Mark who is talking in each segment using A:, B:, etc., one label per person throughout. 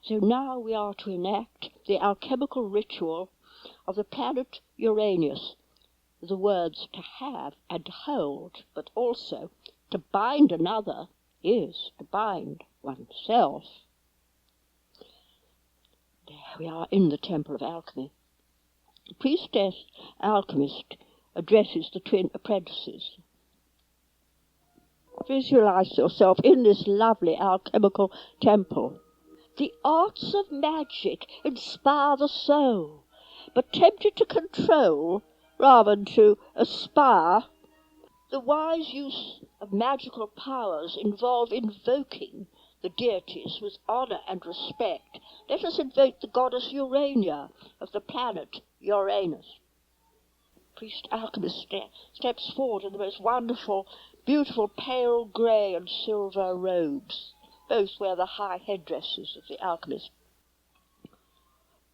A: So now we are to enact the alchemical ritual of the planet Uranus. The words to have and to hold, but also to bind another is to bind oneself. There we are in the temple of alchemy. The priestess alchemist addresses the twin apprentices. Visualize yourself in this lovely alchemical temple. The arts of magic inspire the soul, but tempted to control rather than to aspire, the wise use of magical powers involve invoking the deities with honor and respect. Let us invoke the goddess Urania of the planet Uranus. Priest alchemist steps forward in the most wonderful, beautiful pale grey and silver robes. Both wear the high headdresses of the alchemist.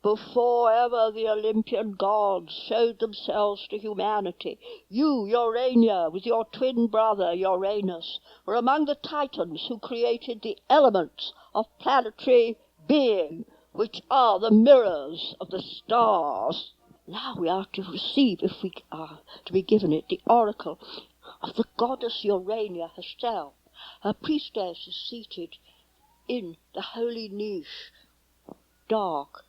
A: Before ever the Olympian gods showed themselves to humanity, you, Urania, with your twin brother Uranus, were among the Titans who created the elements of planetary being, which are the mirrors of the stars. Now we are to receive, if we are to be given it, the oracle of the goddess Urania herself. Her priestess is seated in the holy niche, dark,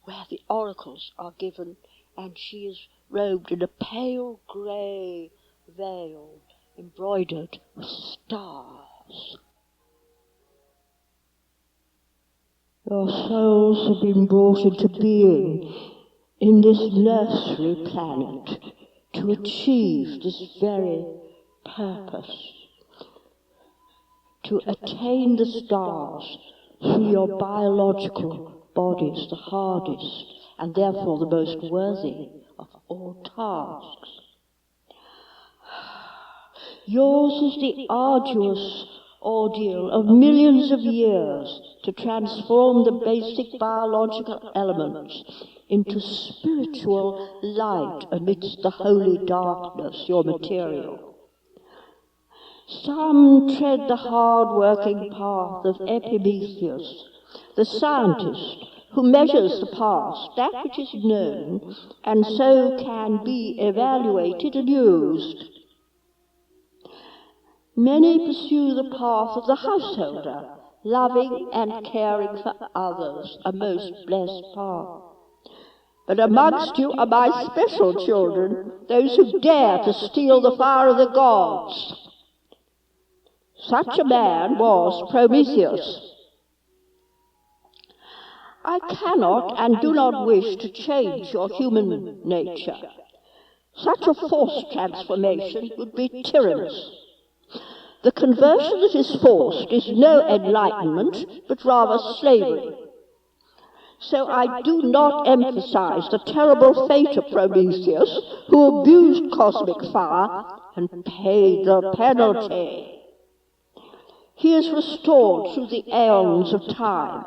A: where the oracles are given, and she is robed in a pale grey veil embroidered with stars. Your souls have been brought into being in this nursery planet to achieve this very purpose, to attain the stars through your biological bodies, the hardest and therefore the most worthy of all tasks. Yours is the arduous ordeal of millions of years to transform the basic biological elements into spiritual light amidst the holy darkness, your material. Some tread the hard-working path of Epimetheus, the scientist who measures the past, that which is known, and so can be evaluated and used. Many pursue the path of the householder, loving and caring for others, a most blessed path. But amongst you are my special children, those who dare to steal the fire of the gods. Such a man was Prometheus. I cannot and do not wish to change your human nature. Such a forced transformation would be tyrannous. The conversion that is forced is no enlightenment, but rather slavery. So I do not emphasize the terrible fate of Prometheus, who abused cosmic fire and paid the penalty. He is restored through the aeons of time.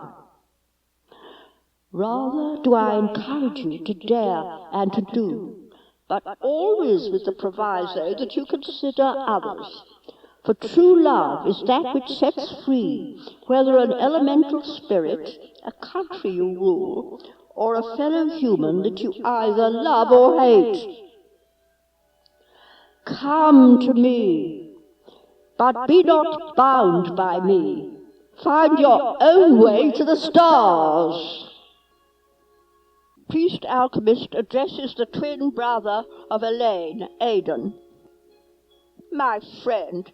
A: Rather do I encourage you to dare and to do, but always with the proviso that you consider others. For true love is that which sets free, whether an elemental spirit, a country you rule, or a fellow human that you either love or hate. Come to me, but be not bound by me. Find your own way to the stars. Priest alchemist addresses the twin brother of Elaine, Aidan. My friend,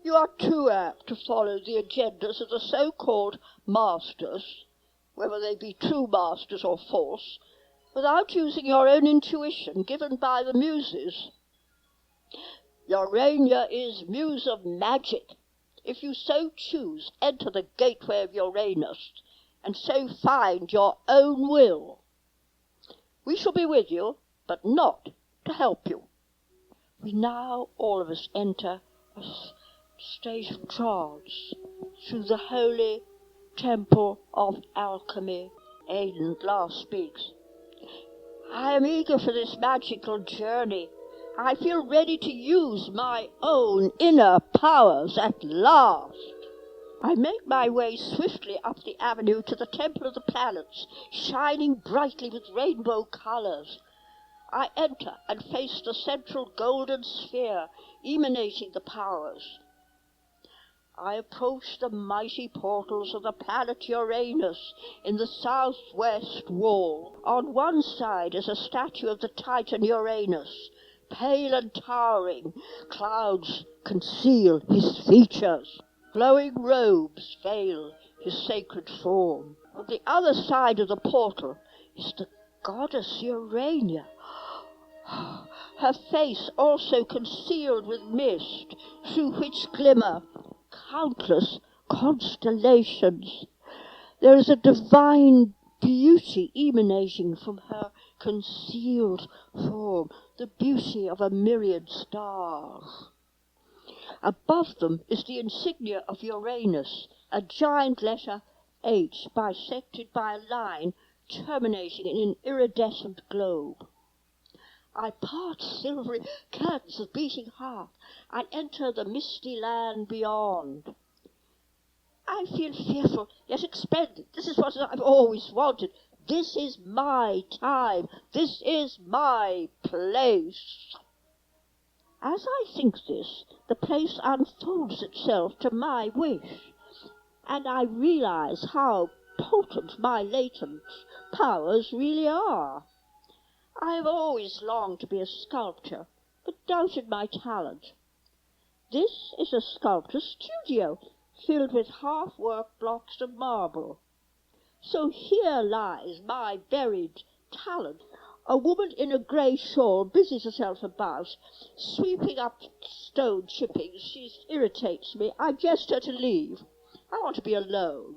A: you are too apt to follow the agendas of the so-called masters, whether they be true masters or false, without using your own intuition given by the muses. Urania is muse of magic. If you so choose, enter the gateway of Uranus, and so find your own will. We shall be with you, but not to help you. We now all of us enter a state of trance through the holy temple of alchemy. Aidan at last speaks. I am eager for this magical journey. I feel ready to use my own inner powers at last. I make my way swiftly up the avenue to the Temple of the Planets, shining brightly with rainbow colours. I enter and face the central golden sphere emanating the powers. I approach the mighty portals of the planet Uranus in the southwest wall. On one side is a statue of the Titan Uranus, pale and towering. Clouds conceal his features. Glowing robes veil his sacred form. On the other side of the portal is the goddess Urania, her face also concealed with mist, through which glimmer countless constellations. There is a divine beauty emanating from her concealed form, the beauty of a myriad stars. Above them is the insignia of Uranus, a giant letter H bisected by a line terminating in an iridescent globe. I part silvery curtains of beating heart and enter the misty land beyond. I feel fearful, yet expectant. This is what I've always wanted. This is my time. This is my place. As I think this, the place unfolds itself to my wish, and I realize how potent my latent powers really are. I have always longed to be a sculptor, but doubted my talent. This is a sculptor's studio, filled with half-worked blocks of marble. So here lies my buried talent. A woman in a grey shawl busies herself about, sweeping up stone chippings. She irritates me. I gesture to leave. I want to be alone.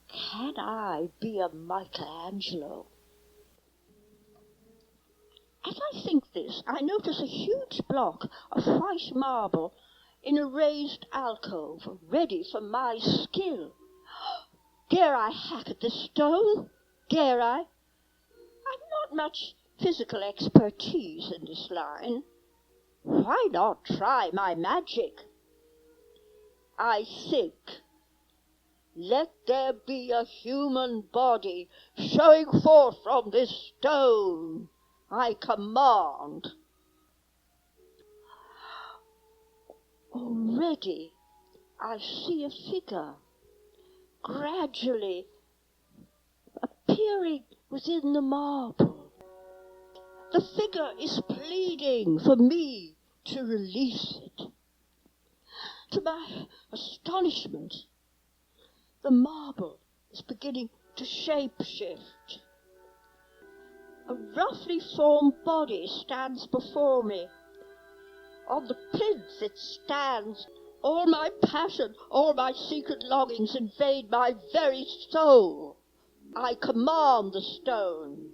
A: Can I be a Michelangelo? As I think this, I notice a huge block of white marble in a raised alcove, ready for my skill. Dare I hack at this stone? Dare I? I've not much physical expertise in this line. Why not try my magic? I think. Let there be a human body showing forth from this stone. I command. Already I see a figure gradually appearing within the marble. The figure is pleading for me to release it. To my astonishment, the marble is beginning to shape-shift. A roughly formed body stands before me. On the plinth it stands. All my passion, all my secret longings invade my very soul. I command the stone.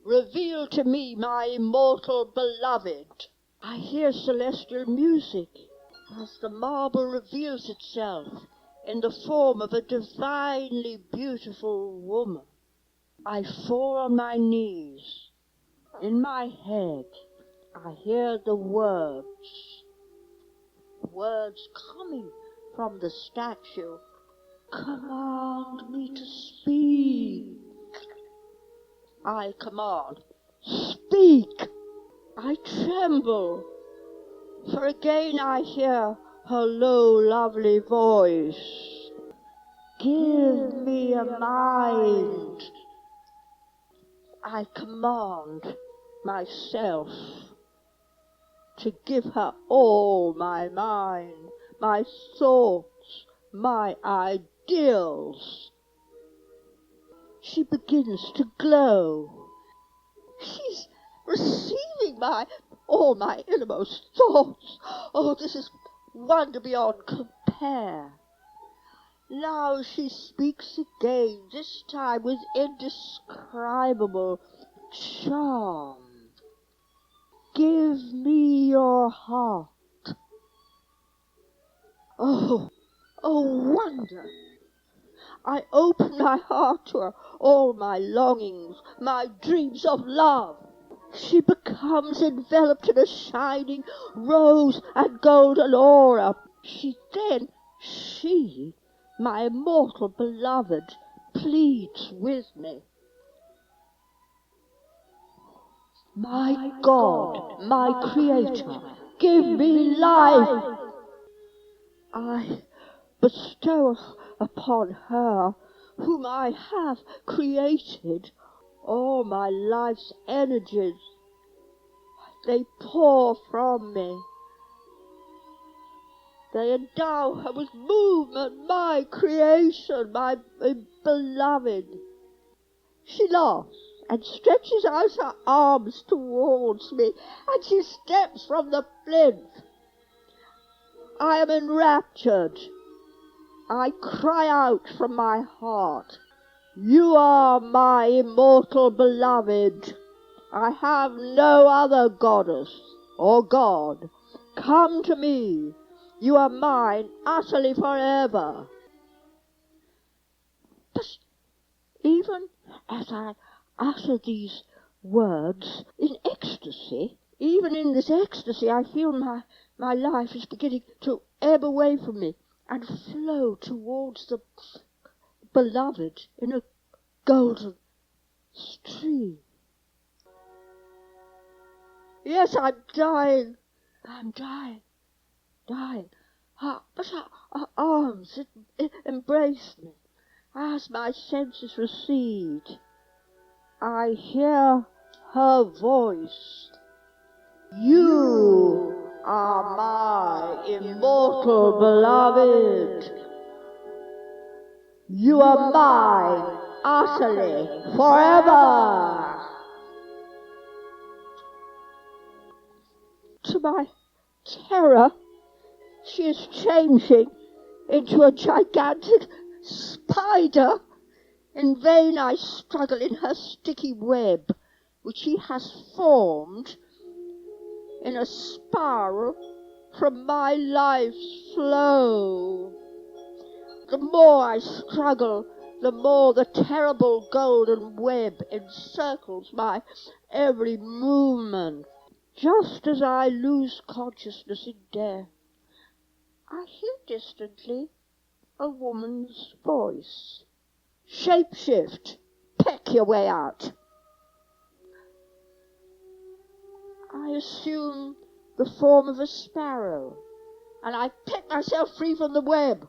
A: Reveal to me my immortal beloved. I hear celestial music as the marble reveals itself in the form of a divinely beautiful woman. I fall on my knees. In my head, I hear the words coming from the statue. Command me to speak. I command, speak. I tremble, for again I hear her low, lovely voice. Give me a mind. I command myself to give her all my mind, my thoughts, my ideals. She begins to glow. She's receiving all my innermost thoughts. Oh, this is wonder beyond compare. Now she speaks again, this time with indescribable charm. Give me your heart. Oh, wonder. I open my heart to her, all my longings, my dreams of love. She becomes enveloped in a shining rose and golden aura. She then She, my immortal beloved, pleads with me. My God, my Creator, give me life. I bestow upon her, whom I have created, all my life's energies. They pour from me. They endow her with movement, my creation, my beloved. She laughs and stretches out her arms towards me, and she steps from the plinth. I am enraptured. I cry out from my heart, you are my immortal beloved. I have no other goddess or god. Come to me. You are mine utterly forever. But even as I utter these words in ecstasy, even in this ecstasy, I feel my life is beginning to ebb away from me and flow towards the beloved in a golden stream. Yes, I'm dying. But her arms embrace me. As my senses recede, I hear her voice. You are my immortal beloved. You are mine utterly forever. To my terror, she is changing into a gigantic spider. In vain I struggle in her sticky web, which she has formed in a spiral from my life's flow. The more I struggle, the more the terrible golden web encircles my every movement. Just as I lose consciousness in death, I hear distantly a woman's voice. Shapeshift, peck your way out. I assume the form of a sparrow, and I peck myself free from the web.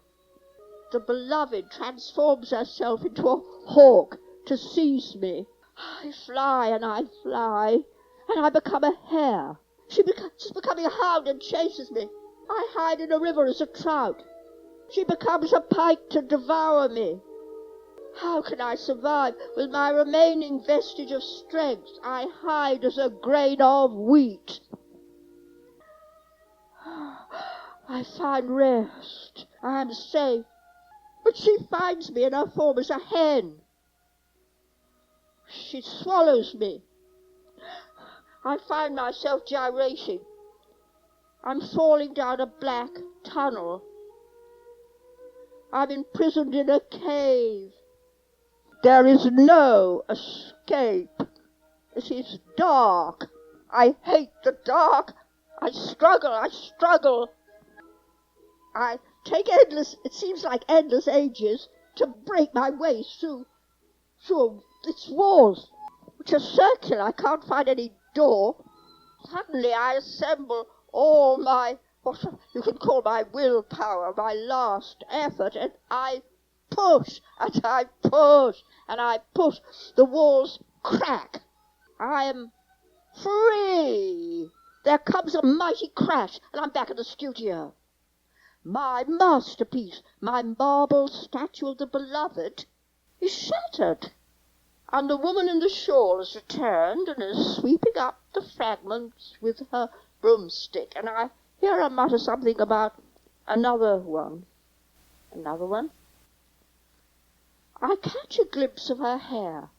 A: The beloved transforms herself into a hawk to seize me. I fly, and I become a hare. She's becoming a hound and chases me. I hide in a river as a trout. She becomes a pike to devour me. How can I survive with my remaining vestige of strength? I hide as a grain of wheat. I find rest. I am safe. But she finds me in her form as a hen. She swallows me. I find myself gyrating. I'm falling down a black tunnel. I'm imprisoned in a cave. There is no escape. It is dark. I hate the dark. I struggle. I take it seems like endless ages, to break my way through its walls, which are circular. I can't find any door. Suddenly I assemble all my, what you can call my willpower, my last effort, and I push, and I push, and I push. The walls crack. I am free. There comes a mighty crash, and I'm back in the studio. My masterpiece, my marble statue of the beloved, is shattered. And the woman in the shawl has returned and is sweeping up the fragments with her broomstick, and I hear her mutter something about another one. Another one? I catch a glimpse of her hair.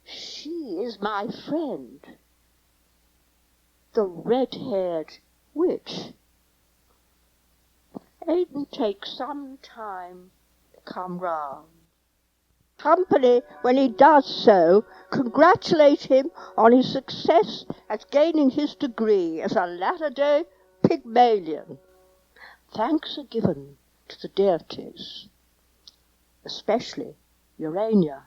A: She is my friend, the red-haired witch. Aiden takes some time to come round. Company, when he does so, congratulate him on his success at gaining his degree as a latter-day Pygmalion. Thanks are given the deities, especially Urania.